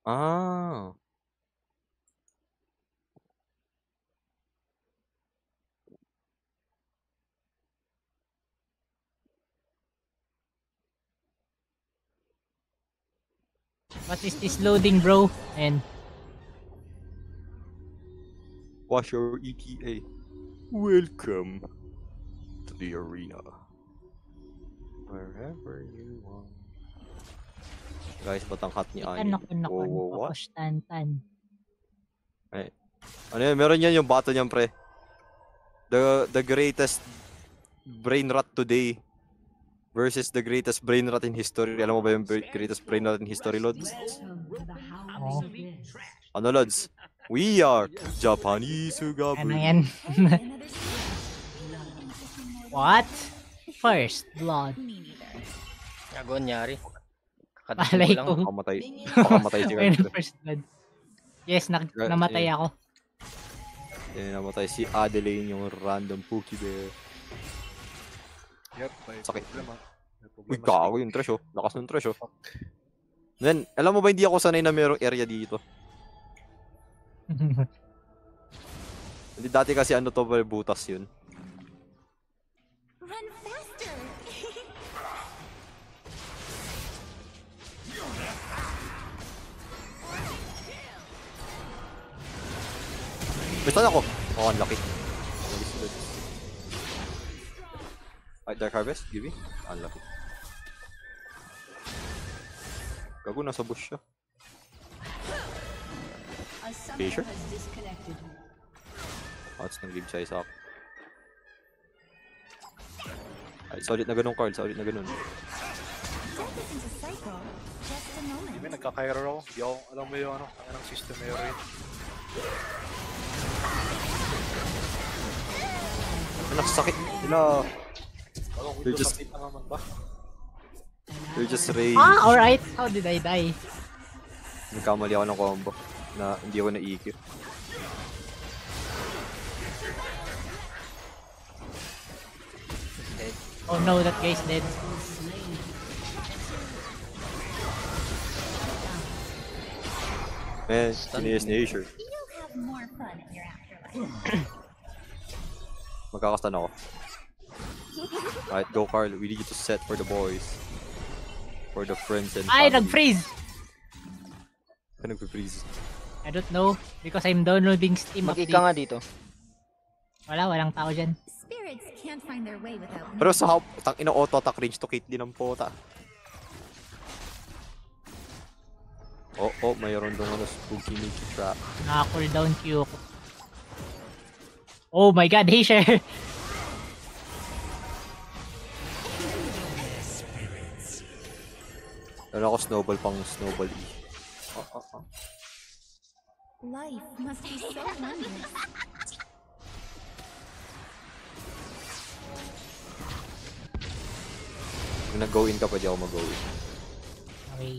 Ah. What is this loading, bro? And Wash your ETA. Welcome to the arena. Wherever you want. Guys, ba't ang hot ni Ani? Whoa, what? Tan. Ay. Ano yan? Meron yan yung bato niyan, pre. The greatest brain rot today versus the greatest brain rot in history. Alam mo ba yung greatest brain rot in history, Lods? Oh. Ano, Lods? We are Japanese Suga Ano yan? What? First blood. Gago, nyari. Palay Kakadito lang. ko. Pakamatay si Ayun, Carter. first blood. Yes, namatay ako. Yan, namatay si Adeline, yung random Pookie Bear. Yep, may Sakit. problema. Uy, gago yung trash, oh. Lakas ng trash, oh. Then, alam mo ba hindi ako sanay na merong area dito? Hindi, dati kasi ano to, butas yun. Run faster. Basta ako. Oh, ang laki. Ay, Dark Harvest, give me. Ang laki. Gago, nasa bush siya. Okay, sure. Oh, it's nag-give siya isa ako. Ay, solid na ganun, Carl. Solid na ganun. Hindi may nagkakairo ako. Di ako, alam mo yung ano, ang system na yun. Anak, sakit nila. Alam ko They're ito, just- sakit na naman ba? They're just rage. Ah, alright. How did I die? Nagkamali ako ng combo na hindi ako na-EQ. Oh no, that guy's dead. Man, sinayas ni Asher. You'll have more fun in your afterlife. Magkakastan ako. Alright, go Carl. We need you to set for the boys. For the friends and Ay, family. nag-freeze! Ano nag-freeze? I don't know. Because I'm downloading Steam Mag-ika update. nga dito. Walang tao dyan. Spirits can't find their way without me. Pero sa tang ina auto attack range to Caitlyn ang pota. Oh, mayroon doon ano spooky Mickey trap. Naka-cooldown Q ko. Oh my god, hey share! Ano ako snowball pang snowball E. Life must be so wondrous. Kung nag-go in ka, pwede ako mag-go in. Okay.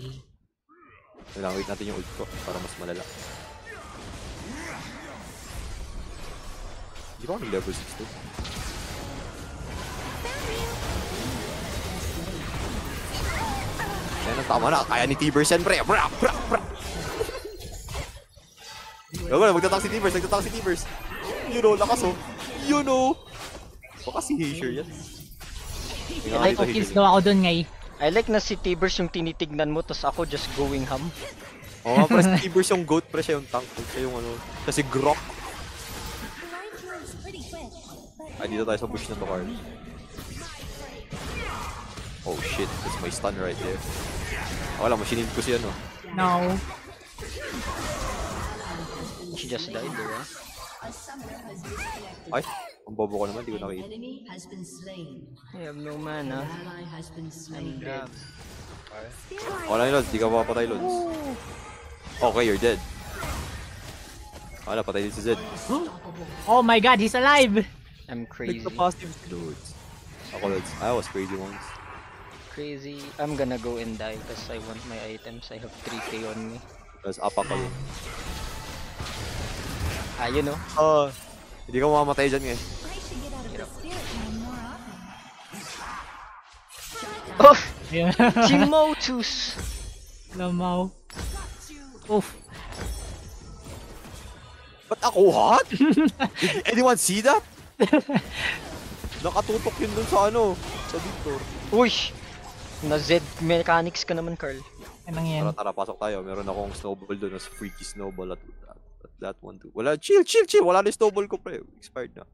Kailangan wait natin yung ult ko para mas malala. Hindi ba ako level 62? Yan ang tama na. Kaya ni T-Burst yan, pre. Bra! Wala, magtatang si T-Burst. Nagtatang si T-Burst. You know, lakas oh. You know. Baka si Haysher yan. Ay, kills daw ako dun ngay. I like na si Tibers yung tinitignan mo, tas ako just going ham. Oo nga, pre. Si T-Burst yung goat, pre. Siya yung tank. Siya yung ano. Kasi Grok. Life moves pretty quick, but Ay, dito tayo sa bush na to, Carl. Oh shit, that's my stun right there. Wala, machinin ko siya, no? No. She just died, diba? Ay, ang bobo ko naman, di ko nakita. I have no mana. I'm dead. Wala yung Lods, di ka papatay, Lods. Okay, you're dead. Wala, patay din si Zed. Oh my god, he's alive! I'm crazy. Nagka-positive si Lods. Ako, Lods. I was crazy once. Crazy. I'm gonna go and die because I want my items. I have 3k on me. Tapos apa kayo. Ah, you know? Hindi ka mamamatay dyan ngayon. I should get out of the spirit line more often. Oh! Ayun. Chimotus! Lamaw. Oof. Ba't ako hot? Did anyone see that? Nakatutok yun dun sa ano, sa Victor. Uy! Na Z mechanics ka naman, Carl. Anong yan? Tara, pasok tayo. Meron akong snowball dun, as freaky snowball at that one too. Wala, chill. Wala na yung snowball ko, pre. Expired na.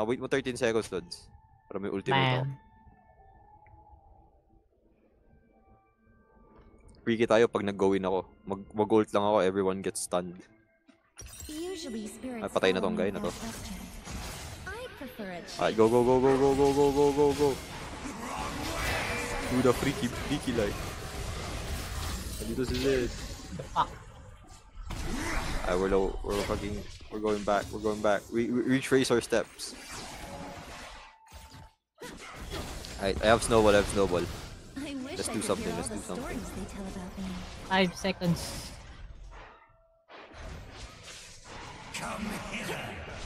Wait mo 13 seconds, Lods. Para may ultimate ako. Man. Freaky tayo pag nag-go-in ako. Mag-ult lang ako, everyone gets stunned. Usually spirits Ay, patay na follow tong me guy na to. without question. I prefer a Alright, chase. go. Do the freaky light. Dito si Zed. Fuck. We're low. We're going back. We retrace our steps. Alright, I have snowball. I wish Let's I do could something, hear all let's the do something. stories they tell about me. 5 seconds.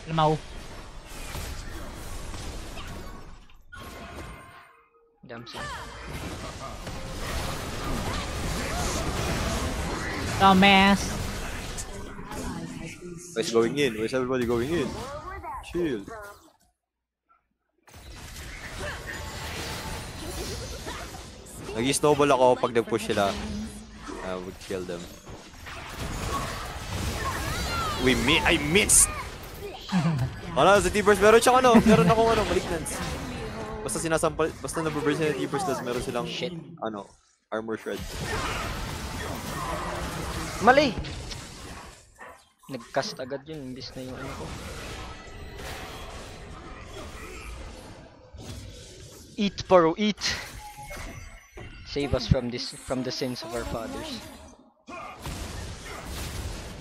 Lamaw. Damn son. Dumbass. Where's going in? Where's everybody going in? Chill. Nag-snowball ako pag nag-push sila. I would kill them. I missed! Ano, sa T-Burst, meron akong malignance. Basta nababurst sila ng T-Burst, tapos meron silang, Shit. armor shred. Mali! Nag-cast agad yun, imbis na yung ano ko. Eat, Paro, eat! Save us from the sins of our fathers.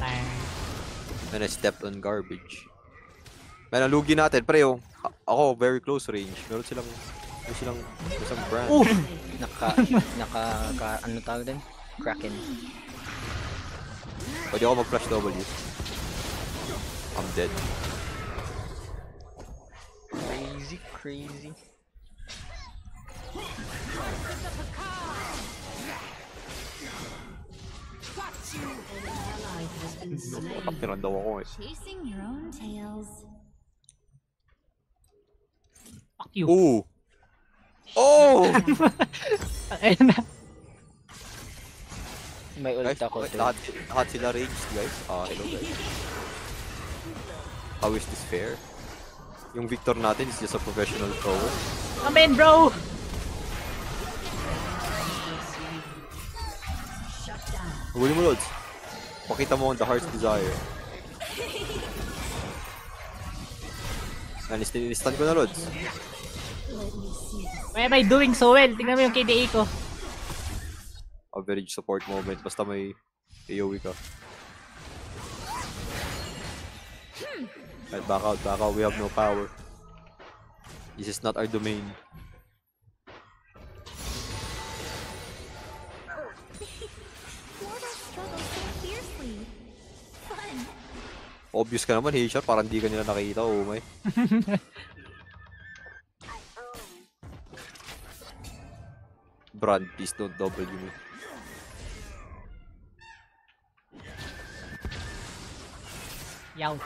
Bang. And I stepped on garbage. Man, ang lugi natin, pre, oh. Ako, very close range. Meron silang isang brand. Oof. Ano tawag din? Kraken. Pwede ako mag-flash W. I'm dead. Crazy. Kaptiran daw ako eh. Chasing your own tails. Fuck you. Ooh! Oh! Ayun na. May ult Guys, ako. okay, lahat sila ranged, guys. Hello guys. How is this fair? Yung Victor natin is just a professional thrower. Amen, bro. Huli mo, Lods. Pakita mo ang the heart's desire. Stun ko na, Lods. Why am I doing so well? Tingnan mo yung KDA ko. Average support moment. Basta may AoE ka. Right, back out. We have no power. This is not our domain. Mortals struggle so fiercely. Fun. Obvious ka naman, Heisha. Parang di ka nila nakita. Oh my. Brand, please don't double me. Yow.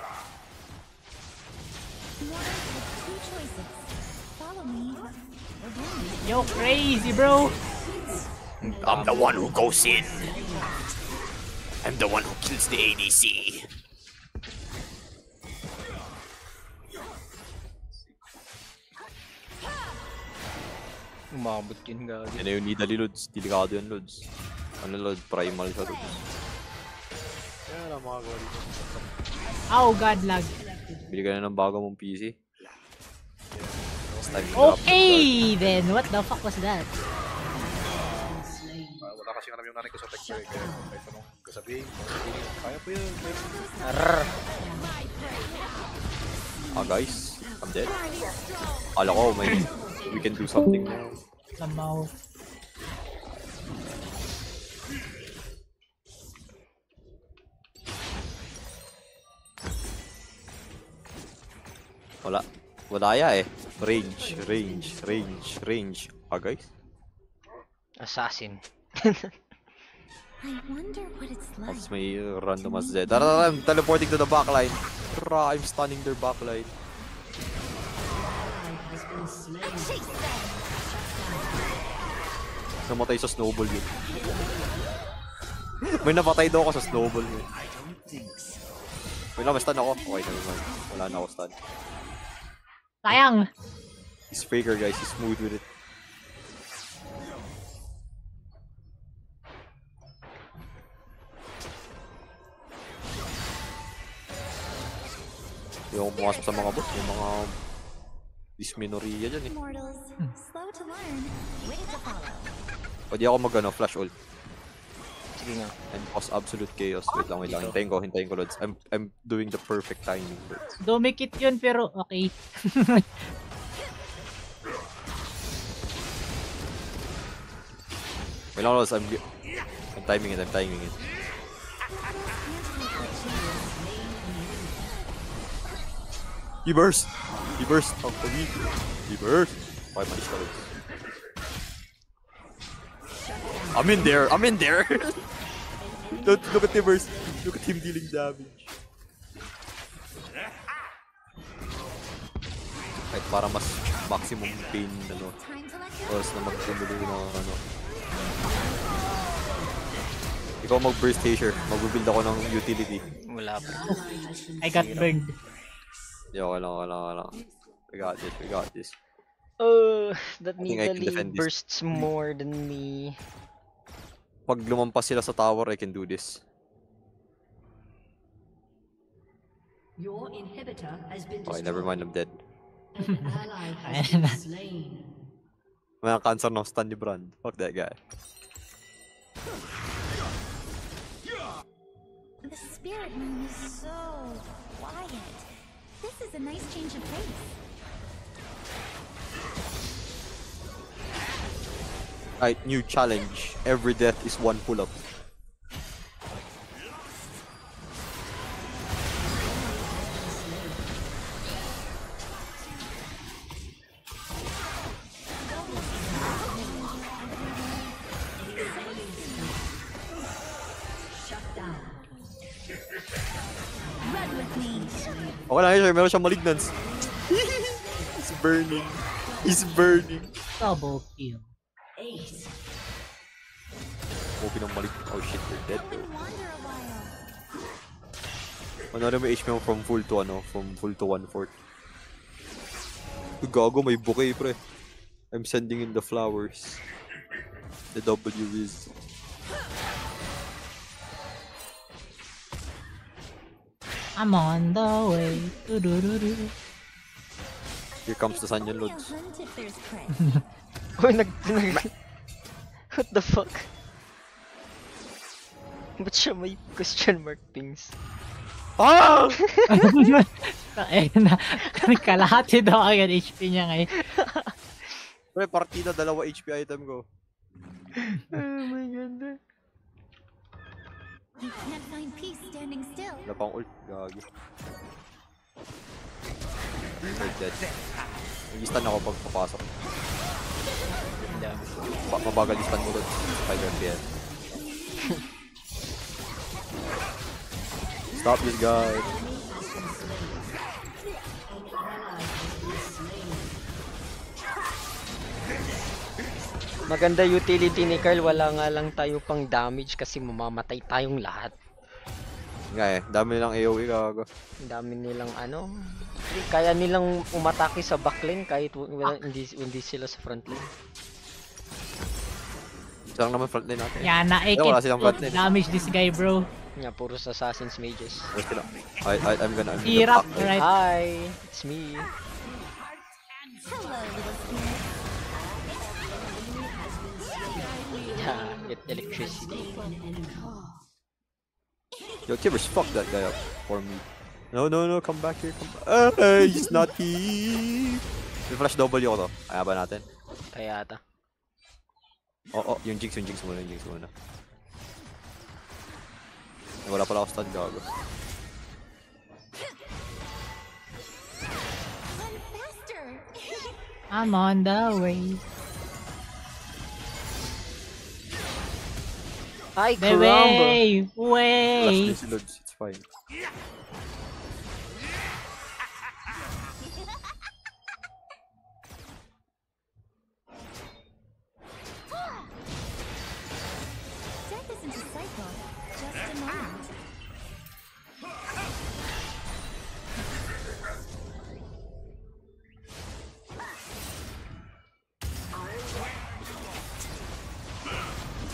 Mortals have two choices. Follow me or burn me. Yo, crazy, bro. I'm the one who goes in. I'm the one who kills the ADC. Umabot yun gagi. Yan na yung Nidali, Lods. Delikado yan, Lods. Ano, Lod? Primal siya, Lods. Yan ang mga gawa dito. Oh, God lag. Bili ka na ng bago mong PC. It's time to drop. Okay, then what the fuck was that? Wala kasi alam yung nanay ko sa tech kaya kahit anong kasabihin, kaya po yun. Arrrr. Guys, I'm dead. Kala ko, we can do something now. Lamaw. Wala ya eh. Range. Guys. Assassin. I wonder what it's like. Tapos may random as Zed. Tara, I'm teleporting to the backline. Tara, I'm stunning their backline. Chase them! Namatay sa snowball yun. May napatay daw ako sa snowball yun. Wait lang, may stun ako. Okay, naman. Wala na ako stun. Sayang! He's faker guys, he's smooth with it. Yung pumasok sa mga boss, yung mga Dysmenorrhea dyan eh. Mortals, slow to learn, quick to follow. Pwede ako flash ult Sige nga. and cause absolute chaos. Wait lang. Hintayin ko Lods. I'm doing the perfect timing, Lods. Dumikit yun pero okay. Wait lang, Lods. I'm timing it. He burst! Ang pagig! He burst! Okay, malis ka, Lods. I'm in there! Look at him burst! Look at him dealing damage. Kahit para mas maximum pain, Time to let go. oras na magtumulo ng Ikaw mag-burst Hazer. Mag-build ako ng utility. Wala pa. I got burned. Hindi, okay lang. We got this. That think I can Nidalee defend this. bursts more than me. Pag lumampas sila sa tower, I can do this. Your inhibitor has been Okay, destroyed. never mind, I'm dead. An ally has been slain. May cancer ng stun ni Brand. Fuck that guy. The spirit room is so quiet. This is a nice change of pace. Alright, new challenge. Every death is one pull-up. Run with me. Okay lang, Hazer. Meron siyang malignance. He's burning. Double kill. Ace. Okay ng malignance. Oh shit, you're dead. Go and wander a while. Ano may HP mo from full to 1/4. Gago, may bouquet, pre. I'm sending in the flowers. The W is. I'm on the way. Do-do-do-do. Here comes the sun, yan, Only a Lods. hunt if there's prey. Oh, What the fuck? Ba't siya may question mark things? Ah! Ayun na. Kalahati daw agad HP niya ngayon. Pre, partida, 2 HP item ko. Oh my god. You can't find peace standing still. Wala pang ult. Gagi. You're dead. Nag-stun ako pag papasok. Mabagal yung stun mo doon. 5 FPS. Stop this guy. Maganda utility ni Carl, wala nga lang tayo pang damage kasi mamamatay tayong lahat. Nga eh, dami nilang AoE gago. Ang dami nilang kaya nilang umatake sa backlane kahit hindi sila sa frontline. Isa lang naman frontline natin. Yana, I Wala can silang frontline. damage this guy, bro. Nga, puros assassins mages. Wala sila. I'm gonna Hirap, back line. right? Hi, it's me. Hello, little spirit. Yeah, get electricity. Yo, Tibbers, fuck that guy up for me. No, come back here, come back. He's not here. May flash W ko to. Kaya ba natin? Kaya ata. Oh, yung Jinx muna. Wala pala ako stun, gago. Run faster. I'm on the way. Ay, caramba! Way! Last Way! din si Lods, it's fine. Death isn't a cycle, just a moment.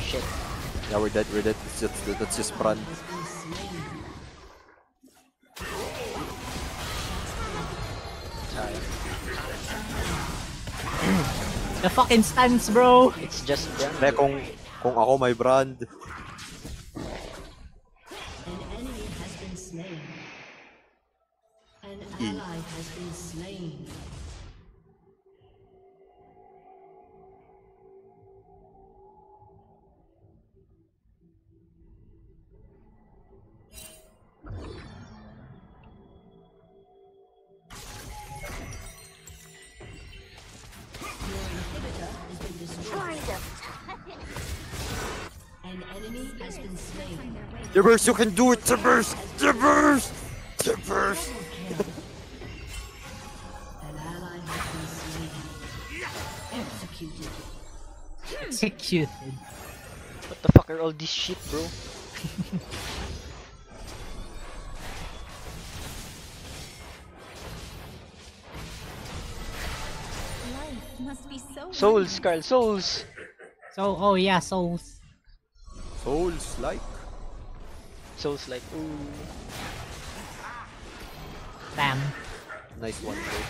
Shit. Yeah, we're dead, we're dead. That's just Brand. Sayang. The fucking stance, bro! It's just them. Pre, kung ako may Brand, An enemy has been slain. An ally has been slain. Your inhibitor has been destroyed. An enemy has been slain. Tibbers, you can do it, Tibbers! Tibbers! Tibbers! An ally has been slain. Executed. Executed. What the fuck are all this shit, bro? Life must be so Souls, Carl, souls! So, oh yeah, souls. Souls like. Souls like, ooh. Damn. Nice one, bro.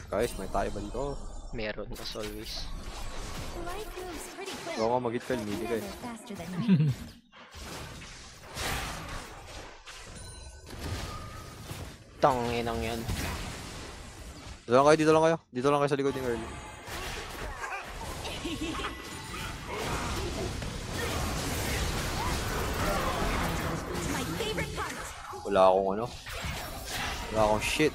Guys, may tayo ba dito? Meron, as always. Life moves pretty quick. Oo nga, mag-hit ka, hindi ka eh. Never faster than me. Tanginang yan. Dito lang kayo, dito lang kayo. Dito lang kayo sa likod ni Earl. My favorite part. Wala akong ano. Wala akong shit.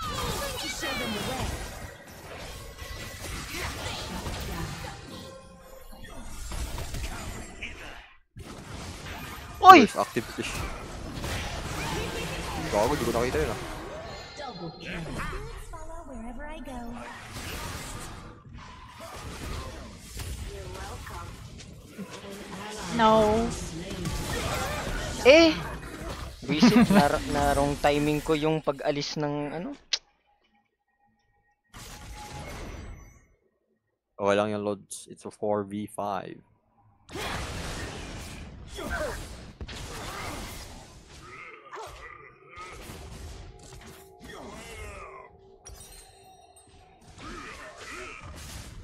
Going to show them the way. Oy! First active fish. Gago, di ko nakita yun ah. Double kill. Spirits follow wherever I go. No. Eh! Visit, na wrong timing ko yung pag-alis ng ano. Okay lang yung Lods. It's a 4v5.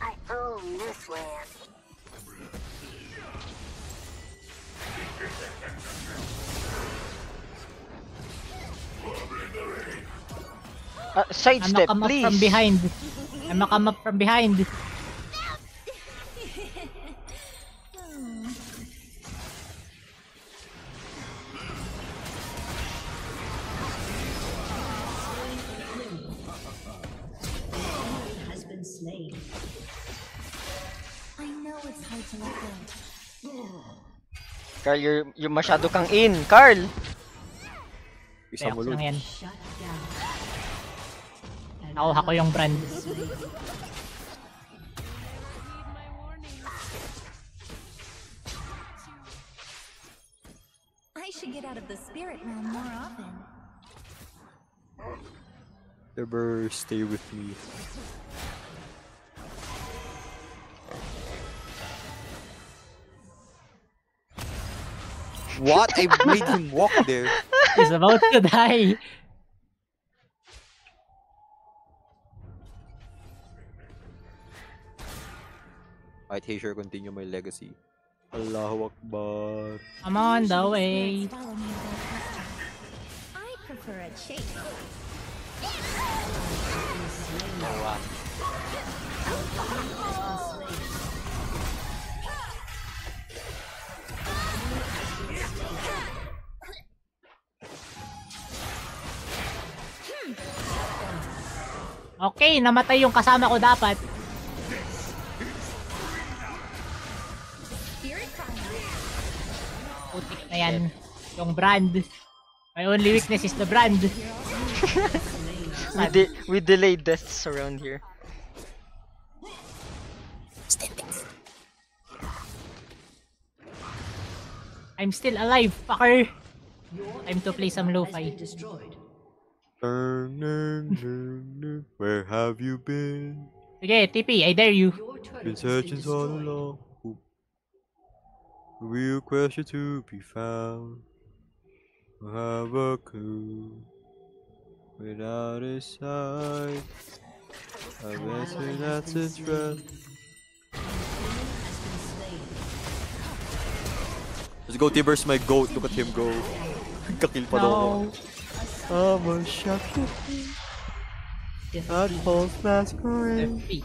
I own this land. I'm Sidestep, come up please! from behind. I'm come up from behind. Has been slain. I know it's hard to let go. Carl, you're masyado kang in. Carl! Isa mo React lang Lods. yan. Shut down. An Nakuha ko yung brand. I should get out of the spirit realm more often. Tibbers, stay with me. What? I made him walk there. He's about to die. Alright, Haysher, continue my legacy. Allahu Akbar. I'm on the Spirits way. follow me without question. I prefer a chase. Okay, namatay yung kasama ko dapat. Putik na yan. Yung brand. My only weakness is the brand. We delayed deaths around here. I'm still alive, fucker. Time to play some Has lo-fi. been destroyed. Where have you been? Sige, TP, I dare you. Your turret Been has been searching so destroyed. long. The real question to be found. I have a clue. Without a sight, I guess that's a trap. Let's go, Tibbers, my goat. Look at him go. Kakil pa daw ako. No. I'm a shot at Paul's masquerade. FP.